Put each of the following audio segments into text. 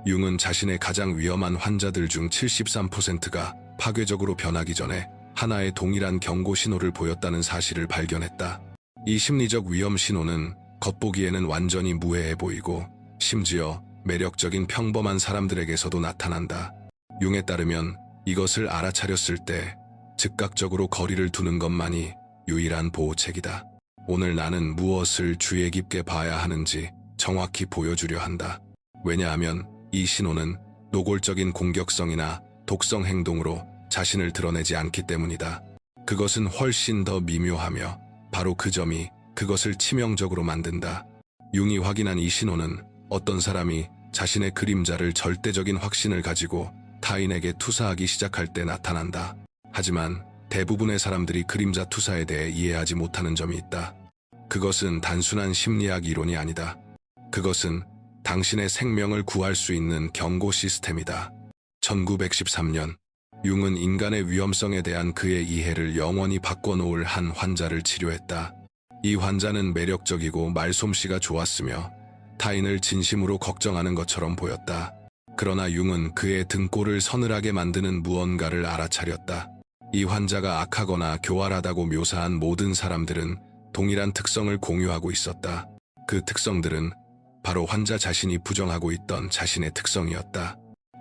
융은 자신의 가장 위험한 환자들 중 73%가 파괴적으로 변하기 전에 하나의 동일한 경고 신호를 보였다는 사실을 발견했다. 이 심리적 위험 신호는 겉보기에는 완전히 무해해 보이고 심지어 매력적인 평범한 사람들에게서도 나타난다. 융에 따르면 이것을 알아차렸을 때 즉각적으로 거리를 두는 것만이 유일한 보호책이다. 오늘 나는 무엇을 주의 깊게 봐야 하는지 정확히 보여주려 한다. 왜냐하면 이 신호는 노골적인 공격성이나 독성 행동으로 자신을 드러내지 않기 때문이다. 그것은 훨씬 더 미묘하며 바로 그 점이 그것을 치명적으로 만든다. 융이 확인한 이 신호는 어떤 사람이 자신의 그림자를 절대적인 확신을 가지고 타인에게 투사하기 시작할 때 나타난다. 하지만 대부분의 사람들이 그림자 투사에 대해 이해하지 못하는 점이 있다. 그것은 단순한 심리학 이론이 아니다. 그것은 당신의 생명을 구할 수 있는 경고 시스템이다. 1913년, 융은 인간의 위험성에 대한 그의 이해를 영원히 바꿔놓을 한 환자를 치료했다. 이 환자는 매력적이고 말솜씨가 좋았으며 타인을 진심으로 걱정하는 것처럼 보였다. 그러나 융은 그의 등골을 서늘하게 만드는 무언가를 알아차렸다. 이 환자가 악하거나 교활하다고 묘사한 모든 사람들은 동일한 특성을 공유하고 있었다. 그 특성들은 바로 환자 자신이 부정하고 있던 자신의 특성이었다.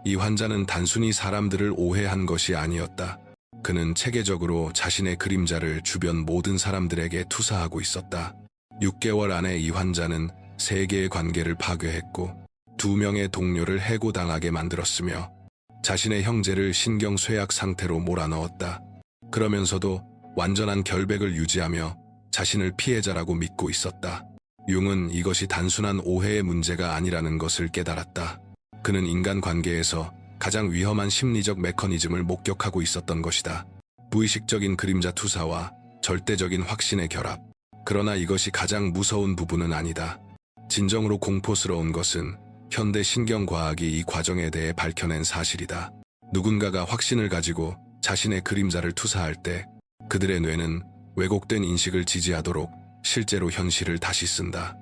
이 환자는 단순히 사람들을 오해한 것이 아니었다. 그는 체계적으로 자신의 그림자를 주변 모든 사람들에게 투사하고 있었다. 6개월 안에 이 환자는 3개의 관계를 파괴했고 2명의 동료를 해고당하게 만들었으며 자신의 형제를 신경쇠약 상태로 몰아넣었다. 그러면서도 완전한 결백을 유지하며 자신을 피해자라고 믿고 있었다. 융은 이것이 단순한 오해의 문제가 아니라는 것을 깨달았다. 그는 인간관계에서 가장 위험한 심리적 메커니즘을 목격하고 있었던 것이다. 무의식적인 그림자 투사와 절대적인 확신의 결합. 그러나 이것이 가장 무서운 부분은 아니다. 진정으로 공포스러운 것은 현대 신경과학이 이 과정에 대해 밝혀낸 사실이다. 누군가가 확신을 가지고 자신의 그림자를 투사할 때 그들의 뇌는 왜곡된 인식을 지지하도록 실제로 현실을 다시 쓴다.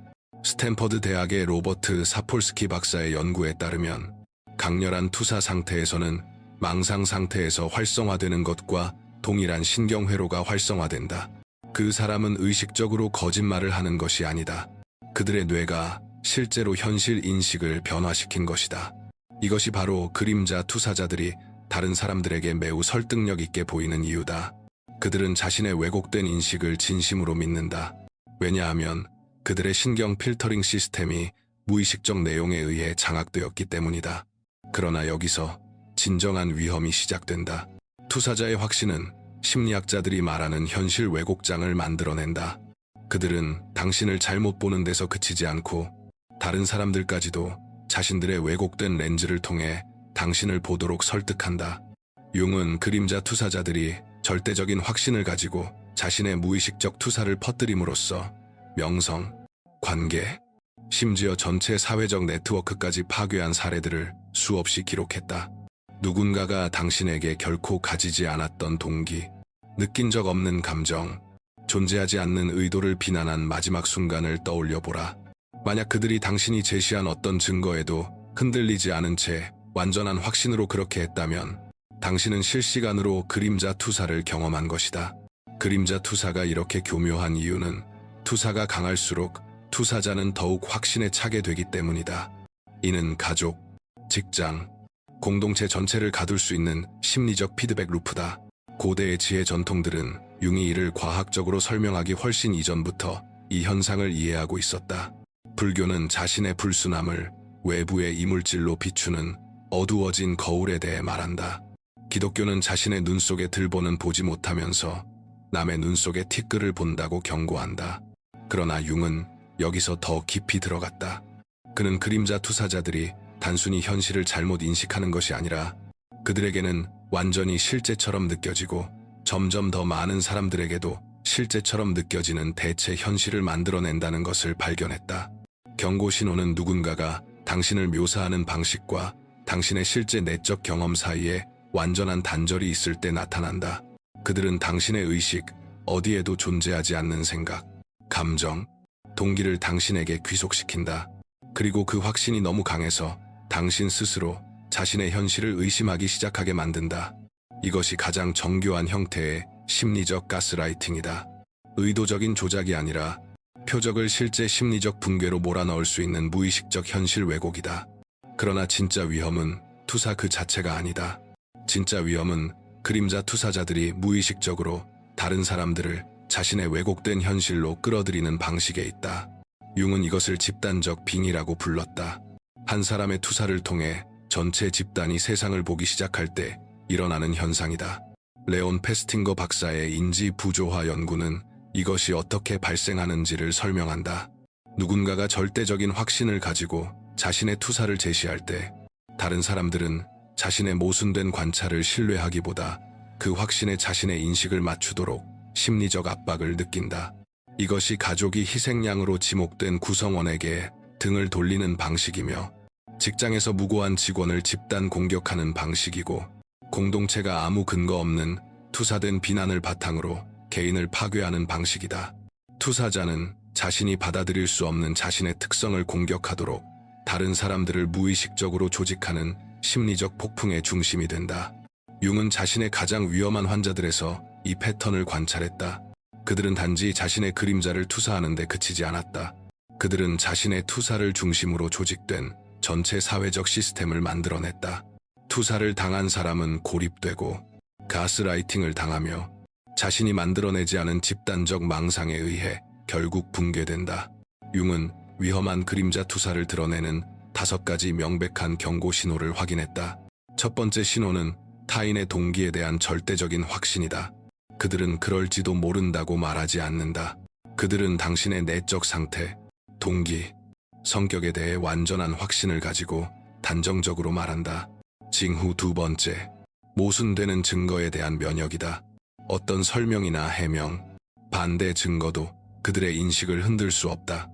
스탠퍼드 대학의 로버트 사폴스키 박사의 연구에 따르면 강렬한 투사 상태에서는 망상 상태에서 활성화되는 것과 동일한 신경회로가 활성화된다. 그 사람은 의식적으로 거짓말을 하는 것이 아니다. 그들의 뇌가 실제로 현실 인식을 변화시킨 것이다. 이것이 바로 그림자 투사자들이 다른 사람들에게 매우 설득력 있게 보이는 이유다. 그들은 자신의 왜곡된 인식을 진심으로 믿는다. 왜냐하면 그들의 신경 필터링 시스템이 무의식적 내용에 의해 장악되었기 때문이다. 그러나 여기서 진정한 위험이 시작된다. 투사자의 확신은 심리학자들이 말하는 현실 왜곡장을 만들어낸다. 그들은 당신을 잘못 보는 데서 그치지 않고 다른 사람들까지도 자신들의 왜곡된 렌즈를 통해 당신을 보도록 설득한다. 융은 그림자 투사자들이 절대적인 확신을 가지고 자신의 무의식적 투사를 퍼뜨림으로써 명성, 관계, 심지어 전체 사회적 네트워크까지 파괴한 사례들을 수없이 기록했다. 누군가가 당신에게 결코 가지지 않았던 동기, 느낀 적 없는 감정, 존재하지 않는 의도를 비난한 마지막 순간을 떠올려보라. 만약 그들이 당신이 제시한 어떤 증거에도 흔들리지 않은 채 완전한 확신으로 그렇게 했다면 당신은 실시간으로 그림자 투사를 경험한 것이다. 그림자 투사가 이렇게 교묘한 이유는 투사가 강할수록 투사자는 더욱 확신에 차게 되기 때문이다. 이는 가족, 직장, 공동체 전체를 가둘 수 있는 심리적 피드백 루프다. 고대의 지혜 전통들은 융이 이를 과학적으로 설명하기 훨씬 이전부터 이 현상을 이해하고 있었다. 불교는 자신의 불순함을 외부의 이물질로 비추는 어두워진 거울에 대해 말한다. 기독교는 자신의 눈 속에 들보는 보지 못하면서 남의 눈 속에 티끌을 본다고 경고한다. 그러나 융은 여기서 더 깊이 들어갔다. 그는 그림자 투사자들이 단순히 현실을 잘못 인식하는 것이 아니라 그들에게는 완전히 실제처럼 느껴지고 점점 더 많은 사람들에게도 실제처럼 느껴지는 대체 현실을 만들어낸다는 것을 발견했다. 경고 신호는 누군가가 당신을 묘사하는 방식과 당신의 실제 내적 경험 사이에 완전한 단절이 있을 때 나타난다. 그들은 당신의 의식, 어디에도 존재하지 않는 생각, 감정, 동기를 당신에게 귀속시킨다. 그리고 그 확신이 너무 강해서 당신 스스로 자신의 현실을 의심하기 시작하게 만든다. 이것이 가장 정교한 형태의 심리적 가스라이팅이다. 의도적인 조작이 아니라 표적을 실제 심리적 붕괴로 몰아넣을 수 있는 무의식적 현실 왜곡이다. 그러나 진짜 위험은 투사 그 자체가 아니다. 진짜 위험은 그림자 투사자들이 무의식적으로 다른 사람들을 자신의 왜곡된 현실로 끌어들이는 방식에 있다. 융은 이것을 집단적 빙의라고 불렀다. 한 사람의 투사를 통해 전체 집단이 세상을 보기 시작할 때 일어나는 현상이다. 레온 페스팅거 박사의 인지 부조화 연구는 이것이 어떻게 발생하는지를 설명한다. 누군가가 절대적인 확신을 가지고 자신의 투사를 제시할 때 다른 사람들은 자신의 모순된 관찰을 신뢰하기보다 그 확신에 자신의 인식을 맞추도록 심리적 압박을 느낀다. 이것이 가족이 희생양으로 지목된 구성원에게 등을 돌리는 방식이며 직장에서 무고한 직원을 집단 공격하는 방식이고 공동체가 아무 근거 없는 투사된 비난을 바탕으로 개인을 파괴하는 방식이다. 투사자는 자신이 받아들일 수 없는 자신의 특성을 공격하도록 다른 사람들을 무의식적으로 조직하는 심리적 폭풍의 중심이 된다. 융은 자신의 가장 위험한 환자들에서 이 패턴을 관찰했다. 그들은 단지 자신의 그림자를 투사하는 데 그치지 않았다. 그들은 자신의 투사를 중심으로 조직된 전체 사회적 시스템을 만들어냈다. 투사를 당한 사람은 고립되고 가스라이팅을 당하며 자신이 만들어내지 않은 집단적 망상에 의해 결국 붕괴된다. 융은 위험한 그림자 투사를 드러내는 5가지 명백한 경고 신호를 확인했다. 첫 번째 신호는 타인의 동기에 대한 절대적인 확신이다. 그들은 그럴지도 모른다고 말하지 않는다. 그들은 당신의 내적 상태, 동기, 성격에 대해 완전한 확신을 가지고 단정적으로 말한다. 징후 두 번째, 모순되는 증거에 대한 면역이다. 어떤 설명이나 해명, 반대 증거도 그들의 인식을 흔들 수 없다.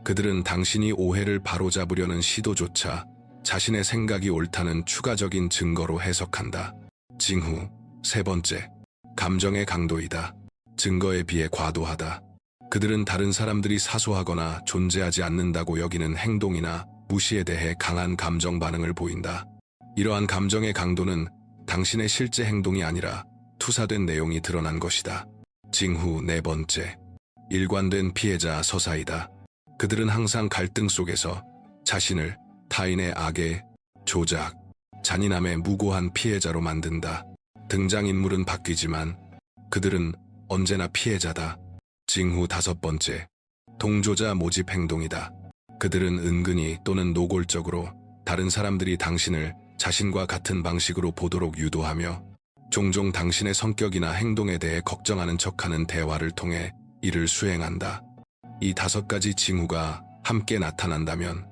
그들은 당신이 오해를 바로잡으려는 시도조차 자신의 생각이 옳다는 추가적인 증거로 해석한다. 징후 세 번째, 감정의 강도이다. 증거에 비해 과도하다. 그들은 다른 사람들이 사소하거나 존재하지 않는다고 여기는 행동이나 무시에 대해 강한 감정 반응을 보인다. 이러한 감정의 강도는 당신의 실제 행동이 아니라 투사된 내용이 드러난 것이다. 징후 네 번째, 일관된 피해자 서사이다. 그들은 항상 갈등 속에서 자신을 타인의 악의 조작, 잔인함의 무고한 피해자로 만든다. 등장인물은 바뀌지만 그들은 언제나 피해자다. 징후 다섯 번째, 동조자 모집 행동이다. 그들은 은근히 또는 노골적으로 다른 사람들이 당신을 자신과 같은 방식으로 보도록 유도하며 종종 당신의 성격이나 행동에 대해 걱정하는 척하는 대화를 통해 이를 수행한다. 이 5가지 징후가 함께 나타난다면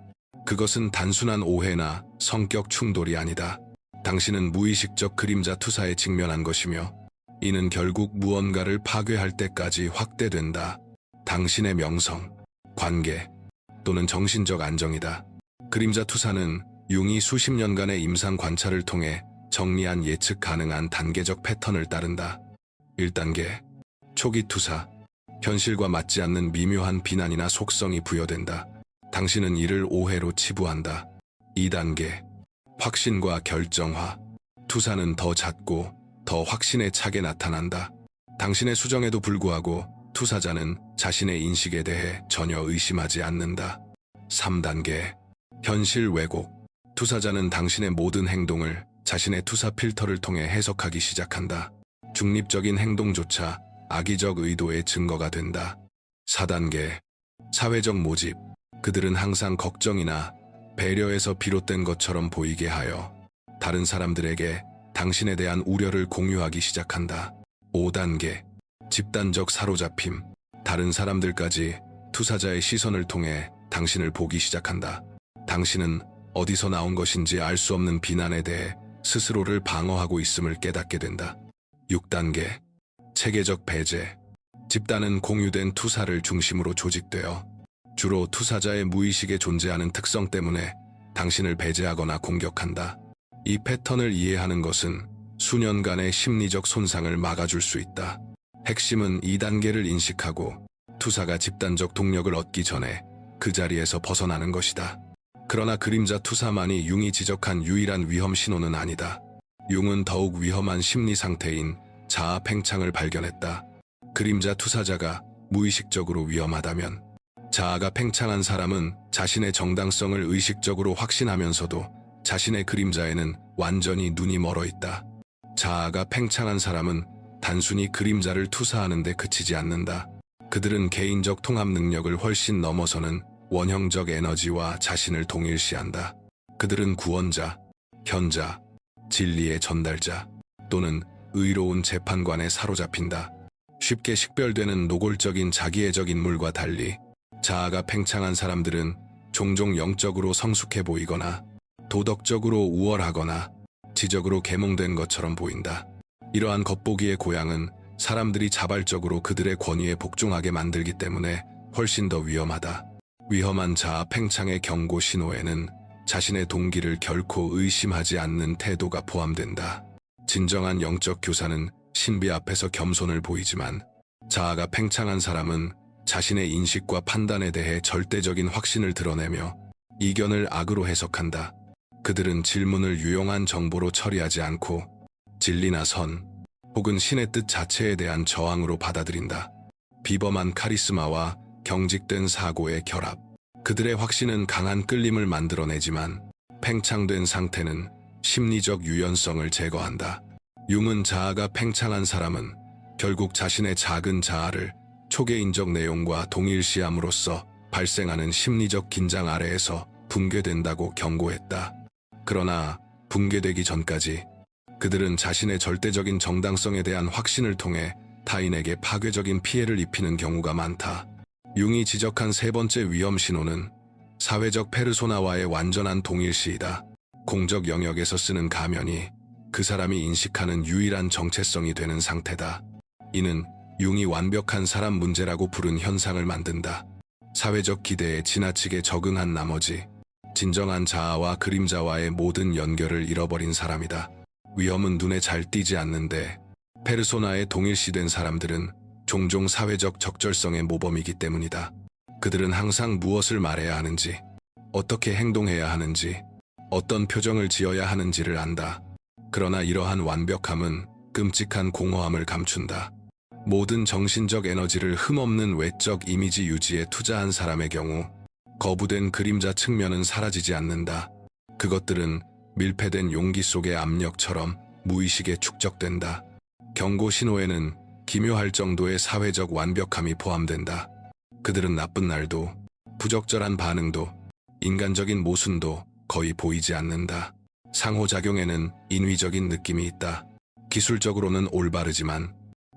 그것은 단순한 오해나 성격 충돌이 아니다. 당신은 무의식적 그림자 투사에 직면한 것이며 이는 결국 무언가를 파괴할 때까지 확대된다. 당신의 명성, 관계 또는 정신적 안정이다. 그림자 투사는 융이 수십 년간의 임상 관찰을 통해 정리한 예측 가능한 단계적 패턴을 따른다. 1단계, 초기 투사. 현실과 맞지 않는 미묘한 비난이나 속성이 부여된다. 당신은 이를 오해로 치부한다. 2단계, 확신과 결정화. 투사는 더 잦고 더 확신에 차게 나타난다. 당신의 수정에도 불구하고 투사자는 자신의 인식에 대해 전혀 의심하지 않는다. 3단계, 현실 왜곡. 투사자는 당신의 모든 행동을 자신의 투사 필터를 통해 해석하기 시작한다. 중립적인 행동조차 악의적 의도의 증거가 된다. 4단계, 사회적 모집. 그들은 항상 걱정이나 배려에서 비롯된 것처럼 보이게 하여 다른 사람들에게 당신에 대한 우려를 공유하기 시작한다. 5단계, 집단적 사로잡힘. 다른 사람들까지 투사자의 시선을 통해 당신을 보기 시작한다. 당신은 어디서 나온 것인지 알 수 없는 비난에 대해 스스로를 방어하고 있음을 깨닫게 된다. 6단계, 체계적 배제. 집단은 공유된 투사를 중심으로 조직되어 주로 투사자의 무의식에 존재하는 특성 때문에 당신을 배제하거나 공격한다. 이 패턴을 이해하는 것은 수년간의 심리적 손상을 막아줄 수 있다. 핵심은 2단계를 인식하고 투사가 집단적 동력을 얻기 전에 그 자리에서 벗어나는 것이다. 그러나 그림자 투사만이 융이 지적한 유일한 위험 신호는 아니다. 융은 더욱 위험한 심리 상태인 자아 팽창을 발견했다. 그림자 투사자가 무의식적으로 위험하다면 자아가 팽창한 사람은 자신의 정당성을 의식적으로 확신하면서도 자신의 그림자에는 완전히 눈이 멀어 있다. 자아가 팽창한 사람은 단순히 그림자를 투사하는 데 그치지 않는다. 그들은 개인적 통합 능력을 훨씬 넘어서는 원형적 에너지와 자신을 동일시한다. 그들은 구원자, 현자, 진리의 전달자 또는 의로운 재판관에 사로잡힌다. 쉽게 식별되는 노골적인 자기애적 인물과 달리 자아가 팽창한 사람들은 종종 영적으로 성숙해 보이거나 도덕적으로 우월하거나 지적으로 계몽된 것처럼 보인다. 이러한 겉보기의 고양은 사람들이 자발적으로 그들의 권위에 복종하게 만들기 때문에 훨씬 더 위험하다. 위험한 자아 팽창의 경고 신호에는 자신의 동기를 결코 의심하지 않는 태도가 포함된다. 진정한 영적 교사는 신비 앞에서 겸손을 보이지만 자아가 팽창한 사람은 자신의 인식과 판단에 대해 절대적인 확신을 드러내며 이견을 악으로 해석한다. 그들은 질문을 유용한 정보로 처리하지 않고 진리나 선 혹은 신의 뜻 자체에 대한 저항으로 받아들인다. 비범한 카리스마와 경직된 사고의 결합. 그들의 확신은 강한 끌림을 만들어내지만 팽창된 상태는 심리적 유연성을 제거한다. 융은 자아가 팽창한 사람은 결국 자신의 작은 자아를 초개인적 내용과 동일시함으로써 발생하는 심리적 긴장 아래에서 붕괴된다고 경고했다. 그러나 붕괴되기 전까지 그들은 자신의 절대적인 정당성에 대한 확신을 통해 타인에게 파괴적인 피해를 입히는 경우가 많다. 융이 지적한 세 번째 위험 신호는 사회적 페르소나와의 완전한 동일시이다. 공적 영역에서 쓰는 가면이 그 사람이 인식하는 유일한 정체성이 되는 상태다. 이는 융이 완벽한 사람 문제라고 부른 현상을 만든다. 사회적 기대에 지나치게 적응한 나머지 진정한 자아와 그림자와의 모든 연결을 잃어버린 사람이다. 위험은 눈에 잘 띄지 않는데 페르소나에 동일시된 사람들은 종종 사회적 적절성의 모범이기 때문이다. 그들은 항상 무엇을 말해야 하는지, 어떻게 행동해야 하는지, 어떤 표정을 지어야 하는지를 안다. 그러나 이러한 완벽함은 끔찍한 공허함을 감춘다. 모든 정신적 에너지를 흠없는 외적 이미지 유지에 투자한 사람의 경우 거부된 그림자 측면은 사라지지 않는다. 그것들은 밀폐된 용기 속의 압력처럼 무의식에 축적된다. 경고 신호에는 기묘할 정도의 사회적 완벽함이 포함된다. 그들은 나쁜 날도, 부적절한 반응도, 인간적인 모순도 거의 보이지 않는다. 상호작용에는 인위적인 느낌이 있다. 기술적으로는 올바르지만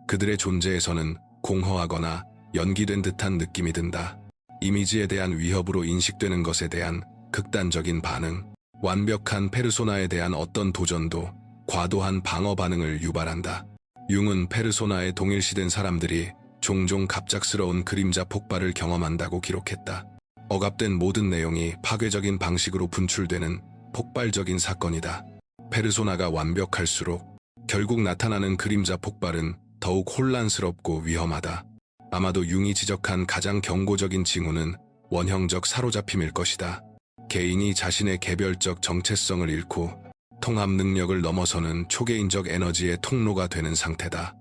그들의 존재에서는 공허하거나 연기된 듯한 느낌이 든다. 이미지에 대한 위협으로 인식되는 것에 대한 극단적인 반응, 완벽한 페르소나에 대한 어떤 도전도 과도한 방어 반응을 유발한다. 융은 페르소나에 동일시된 사람들이 종종 갑작스러운 그림자 폭발을 경험한다고 기록했다. 억압된 모든 내용이 파괴적인 방식으로 분출되는 폭발적인 사건이다. 페르소나가 완벽할수록 결국 나타나는 그림자 폭발은 더욱 혼란스럽고 위험하다. 아마도 융이 지적한 가장 경고적인 징후는 원형적 사로잡힘일 것이다. 개인이 자신의 개별적 정체성을 잃고 통합 능력을 넘어서는 초개인적 에너지의 통로가 되는 상태다.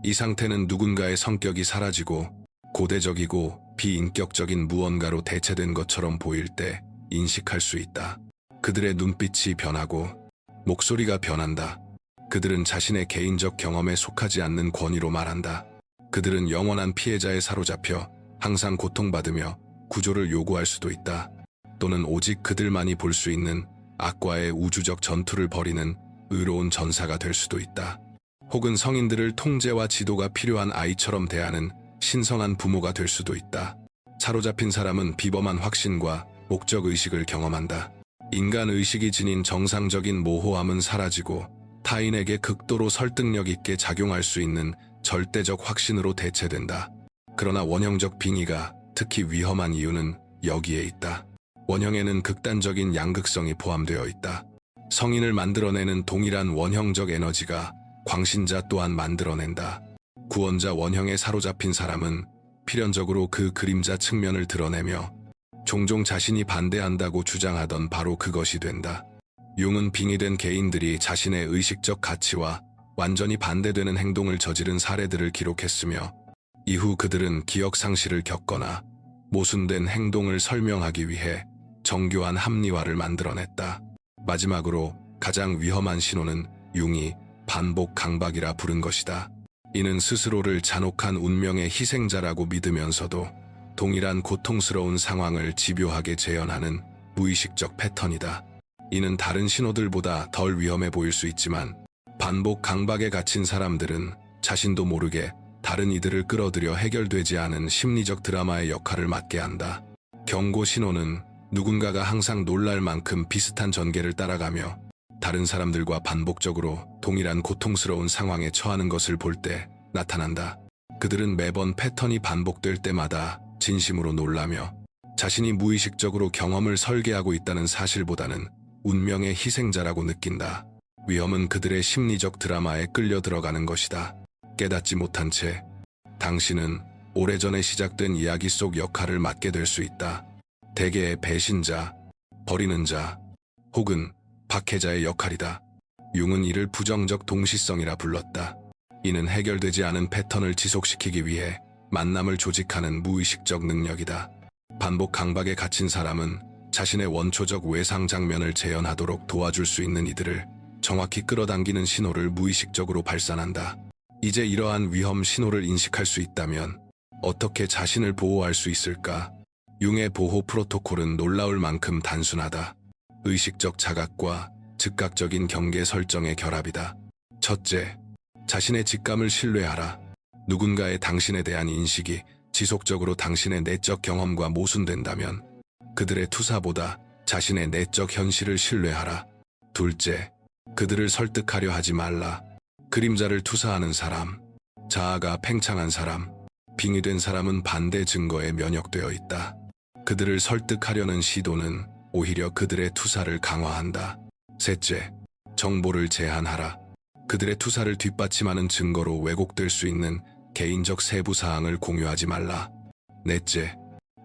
이 상태는 누군가의 성격이 사라지고 고대적이고 비인격적인 무언가로 대체된 것처럼 보일 때 인식할 수 있다. 그들의 눈빛이 변하고 목소리가 변한다. 그들은 자신의 개인적 경험에 속하지 않는 권위로 말한다. 그들은 영원한 피해자에 사로잡혀 항상 고통받으며 구조를 요구할 수도 있다. 또는 오직 그들만이 볼 수 있는 악과의 우주적 전투를 벌이는 의로운 전사가 될 수도 있다. 혹은 성인들을 통제와 지도가 필요한 아이처럼 대하는 신성한 부모가 될 수도 있다. 사로잡힌 사람은 비범한 확신과 목적의식을 경험한다. 인간의식이 지닌 정상적인 모호함은 사라지고 타인에게 극도로 설득력 있게 작용할 수 있는 절대적 확신으로 대체된다. 그러나 원형적 빙의가 특히 위험한 이유는 여기에 있다. 원형에는 극단적인 양극성이 포함되어 있다. 성인을 만들어내는 동일한 원형적 에너지가 광신자 또한 만들어낸다. 구원자 원형에 사로잡힌 사람은 필연적으로 그 그림자 측면을 드러내며 종종 자신이 반대한다고 주장하던 바로 그것이 된다. 융은 빙의된 개인들이 자신의 의식적 가치와 완전히 반대되는 행동을 저지른 사례들을 기록했으며 이후 그들은 기억 상실을 겪거나 모순된 행동을 설명하기 위해 정교한 합리화를 만들어냈다. 마지막으로 가장 위험한 신호는 융이 반복 강박이라 부른 것이다. 이는 스스로를 잔혹한 운명의 희생자라고 믿으면서도 동일한 고통스러운 상황을 집요하게 재현하는 무의식적 패턴이다. 이는 다른 신호들보다 덜 위험해 보일 수 있지만 반복 강박에 갇힌 사람들은 자신도 모르게 다른 이들을 끌어들여 해결되지 않은 심리적 드라마의 역할을 맡게 한다. 경고 신호는 누군가가 항상 놀랄 만큼 비슷한 전개를 따라가며 다른 사람들과 반복적으로 동일한 고통스러운 상황에 처하는 것을 볼 때 나타난다. 그들은 매번 패턴이 반복될 때마다 진심으로 놀라며 자신이 무의식적으로 경험을 설계하고 있다는 사실보다는 운명의 희생자라고 느낀다. 위험은 그들의 심리적 드라마에 끌려 들어가는 것이다. 깨닫지 못한 채 당신은 오래전에 시작된 이야기 속 역할을 맡게 될 수 있다. 대개의 배신자, 버리는 자, 혹은 박해자의 역할이다. 융은 이를 부정적 동시성이라 불렀다. 이는 해결되지 않은 패턴을 지속시키기 위해 만남을 조직하는 무의식적 능력이다. 반복 강박에 갇힌 사람은 자신의 원초적 외상 장면을 재현하도록 도와줄 수 있는 이들을 정확히 끌어당기는 신호를 무의식적으로 발산한다. 이제 이러한 위험 신호를 인식할 수 있다면 어떻게 자신을 보호할 수 있을까? 융의 보호 프로토콜은 놀라울 만큼 단순하다. 의식적 자각과 즉각적인 경계 설정의 결합이다. 첫째, 자신의 직감을 신뢰하라. 누군가의 당신에 대한 인식이 지속적으로 당신의 내적 경험과 모순된다면 그들의 투사보다 자신의 내적 현실을 신뢰하라. 둘째, 그들을 설득하려 하지 말라. 그림자를 투사하는 사람, 자아가 팽창한 사람, 빙의된 사람은 반대 증거에 면역되어 있다. 그들을 설득하려는 시도는 오히려 그들의 투사를 강화한다. 셋째, 정보를 제한하라. 그들의 투사를 뒷받침하는 증거로 왜곡될 수 있는 개인적 세부 사항을 공유하지 말라. 넷째,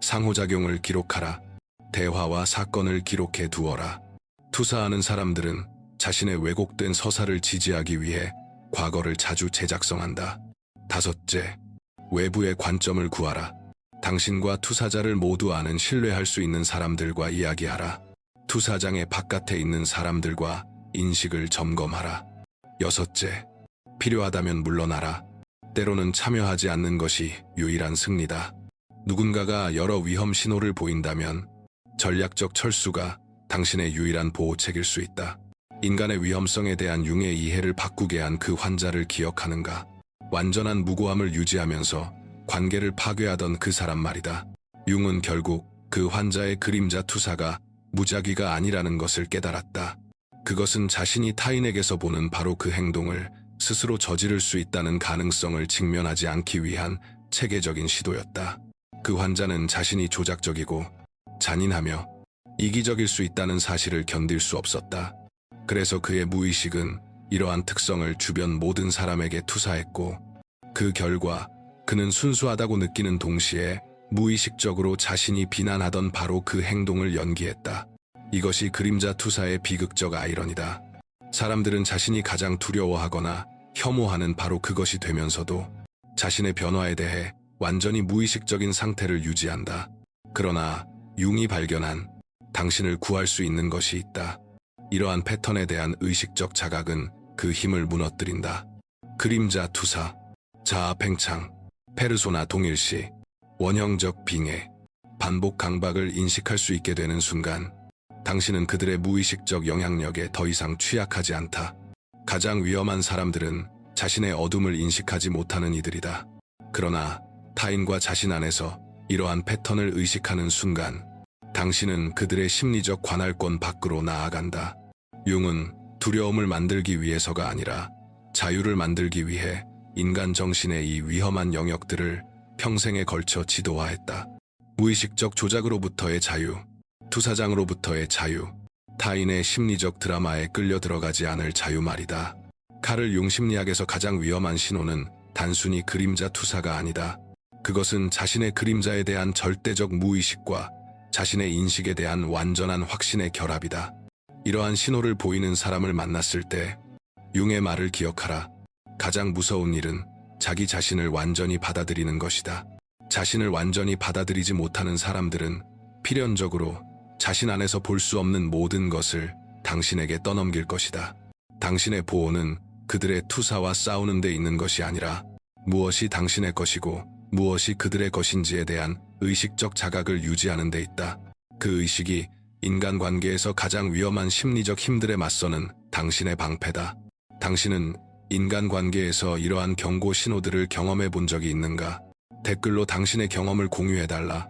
상호작용을 기록하라. 대화와 사건을 기록해 두어라. 투사하는 사람들은 자신의 왜곡된 서사를 지지하기 위해 과거를 자주 재작성한다. 다섯째, 외부의 관점을 구하라. 당신과 투사자를 모두 아는 신뢰할 수 있는 사람들과 이야기하라. 투사장의 바깥에 있는 사람들과 인식을 점검하라. 여섯째, 필요하다면 물러나라. 때로는 참여하지 않는 것이 유일한 승리다. 누군가가 여러 위험 신호를 보인다면 전략적 철수가 당신의 유일한 보호책일 수 있다. 인간의 위험성에 대한 융의 이해를 바꾸게 한 그 환자를 기억하는가? 완전한 무고함을 유지하면서 관계를 파괴하던 그 사람 말이다. 융은 결국 그 환자의 그림자 투사가 무작위가 아니라는 것을 깨달았다. 그것은 자신이 타인에게서 보는 바로 그 행동을 스스로 저지를 수 있다는 가능성을 직면하지 않기 위한 체계적인 시도였다. 그 환자는 자신이 조작적이고 잔인하며 이기적일 수 있다는 사실을 견딜 수 없었다. 그래서 그의 무의식은 이러한 특성을 주변 모든 사람에게 투사했고 그 결과 그는 순수하다고 느끼는 동시에 무의식적으로 자신이 비난하던 바로 그 행동을 연기했다. 이것이 그림자 투사의 비극적 아이러니다. 사람들은 자신이 가장 두려워하거나 혐오하는 바로 그것이 되면서도 자신의 변화에 대해 완전히 무의식적인 상태를 유지한다. 그러나 융이 발견한 당신을 구할 수 있는 것이 있다. 이러한 패턴에 대한 의식적 자각은 그 힘을 무너뜨린다. 그림자 투사, 자아 팽창, 페르소나 동일시, 원형적 빙의, 반복 강박을 인식할 수 있게 되는 순간 당신은 그들의 무의식적 영향력에 더 이상 취약하지 않다. 가장 위험한 사람들은 자신의 어둠을 인식하지 못하는 이들이다. 그러나 타인과 자신 안에서 이러한 패턴을 의식하는 순간 당신은 그들의 심리적 관할권 밖으로 나아간다. 융은 두려움을 만들기 위해서가 아니라 자유를 만들기 위해 인간 정신의 이 위험한 영역들을 평생에 걸쳐 지도화했다. 무의식적 조작으로부터의 자유, 투사장으로부터의 자유, 타인의 심리적 드라마에 끌려 들어가지 않을 자유 말이다. 카를 융 심리학에서 가장 위험한 신호는 단순히 그림자 투사가 아니다. 그것은 자신의 그림자에 대한 절대적 무의식과 자신의 인식에 대한 완전한 확신의 결합이다. 이러한 신호를 보이는 사람을 만났을 때 융의 말을 기억하라. 가장 무서운 일은 자기 자신을 완전히 받아들이는 것이다. 자신을 완전히 받아들이지 못하는 사람들은 필연적으로 자신 안에서 볼 수 없는 모든 것을 당신에게 떠넘길 것이다. 당신의 보호는 그들의 투사와 싸우는 데 있는 것이 아니라 무엇이 당신의 것이고 무엇이 그들의 것인지에 대한 의식적 자각을 유지하는 데 있다. 그 의식이 인간관계에서 가장 위험한 심리적 힘들에 맞서는 당신의 방패다. 당신은 인간관계에서 이러한 경고 신호들을 경험해 본 적이 있는가? 댓글로 당신의 경험을 공유해달라.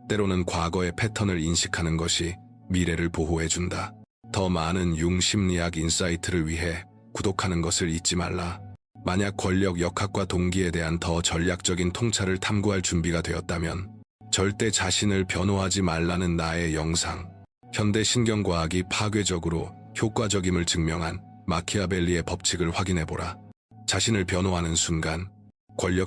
때로는 과거의 패턴을 인식하는 것이 미래를 보호해준다. 더 많은 융 심리학 인사이트를 위해 구독하는 것을 잊지 말라. 만약 권력 역학과 동기에 대한 더 전략적인 통찰을 탐구할 준비가 되었다면 절대 자신을 변호하지 말라는 나의 영상. 현대 신경과학이 파괴적으로 효과적임을 증명한 마키아벨리의 법칙을 확인해보라. 자신을 변호하는 순간 권력